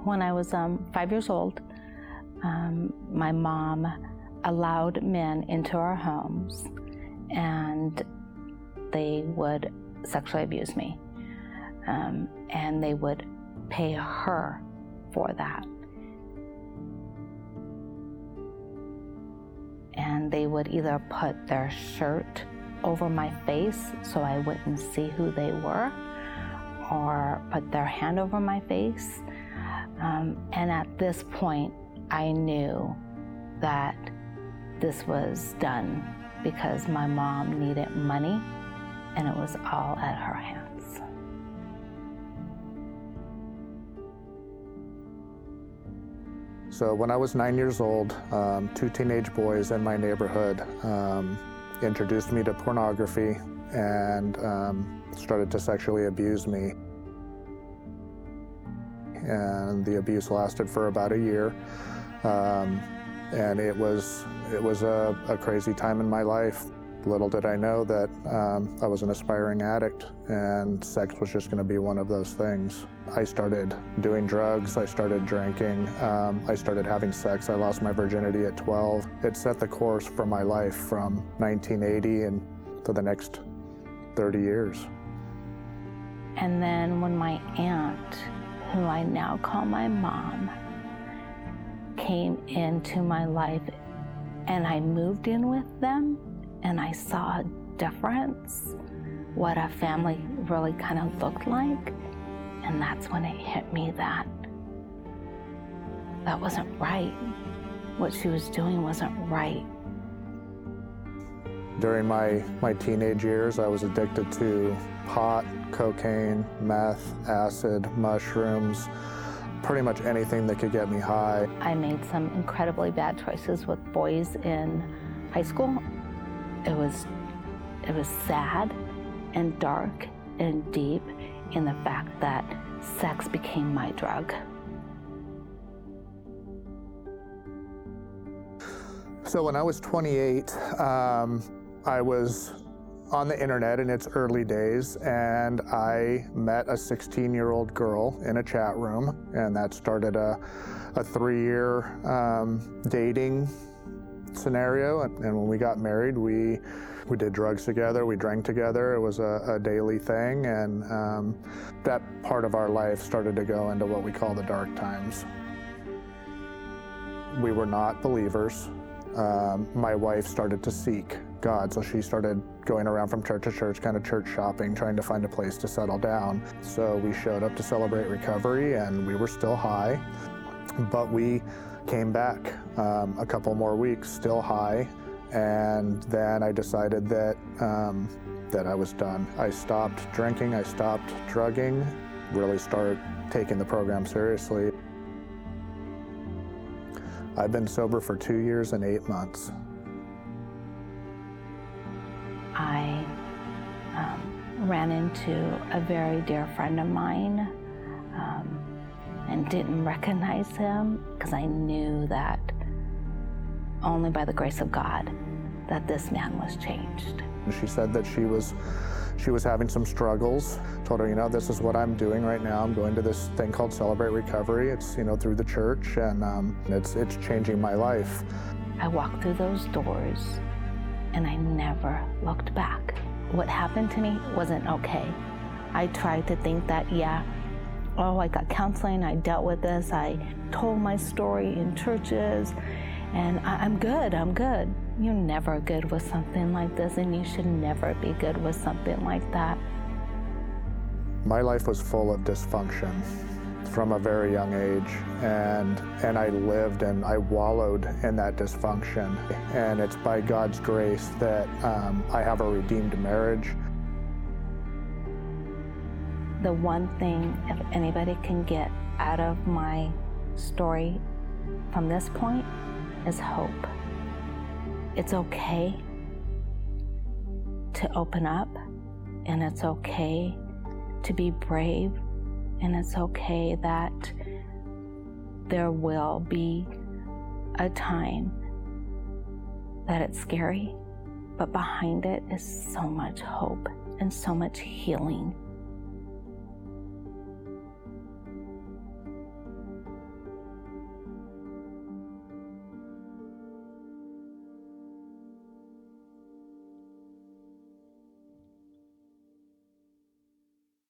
When I was 5 years old, my mom allowed men into our homes, and they would sexually abuse me, and they would pay her for that. And they would either put their shirt over my face so I wouldn't see who they were, or put their hand over my face. And at this point, I knew that this was done because my mom needed money, and it was all at her hands. So when I was 9 years old, 2 teenage boys in my neighborhood introduced me to pornography and started to sexually abuse me. And the abuse lasted for about a year. And it was a crazy time in my life. Little did I know that I was an aspiring addict, and sex was just going to be one of those things. I started doing drugs, I started drinking, I started having sex. I lost my virginity at 12. It set the course for my life from 1980 and to the next 30 years. And then when my aunt, who I now call my mom, came into my life and I moved in with them, and I saw a difference, what a family really kind of looked like. And that's when it hit me that that wasn't right. What she was doing wasn't right. During my teenage years, I was addicted to pot, cocaine, meth, acid, mushrooms, pretty much anything that could get me high. I made some incredibly bad choices with boys in high school. It was sad and dark and deep in the fact that sex became my drug. So when I was 28, I was on the internet in its early days, and I met a 16-year-old girl in a chat room, and that started a 3-year dating scenario. And when we got married, we did drugs together, we drank together. It was a daily thing, and that part of our life started to go into what we call the dark times. We were not believers. My wife started to seek God, so she started going around from church to church, kind of church shopping, trying to find a place to settle down. So we showed up to celebrate recovery, and we were still high, but we came back a couple more weeks, still high, and then I decided that I was done. I stopped drinking, I stopped drugging, really started taking the program seriously. I've been sober for 2 years and 8 months. I ran into a very dear friend of mine and didn't recognize him because I knew that only by the grace of God that this man was changed. She said that she was having some struggles. Told her, you know, this is what I'm doing right now. I'm going to this thing called Celebrate Recovery. It's, you know, through the church, and it's changing my life. I walked through those doors and I never looked back. What happened to me wasn't okay. I tried to think that, I got counseling, I dealt with this, I told my story in churches, and I'm good. You're never good with something like this, and you should never be good with something like that. My life was full of dysfunction from a very young age, and I lived and I wallowed in that dysfunction. And it's by God's grace that I have a redeemed marriage. The one thing, if anybody can get out of my story from this point, is hope. It's okay to open up, and it's okay to be brave, and it's okay that there will be a time that it's scary, but behind it is so much hope and so much healing.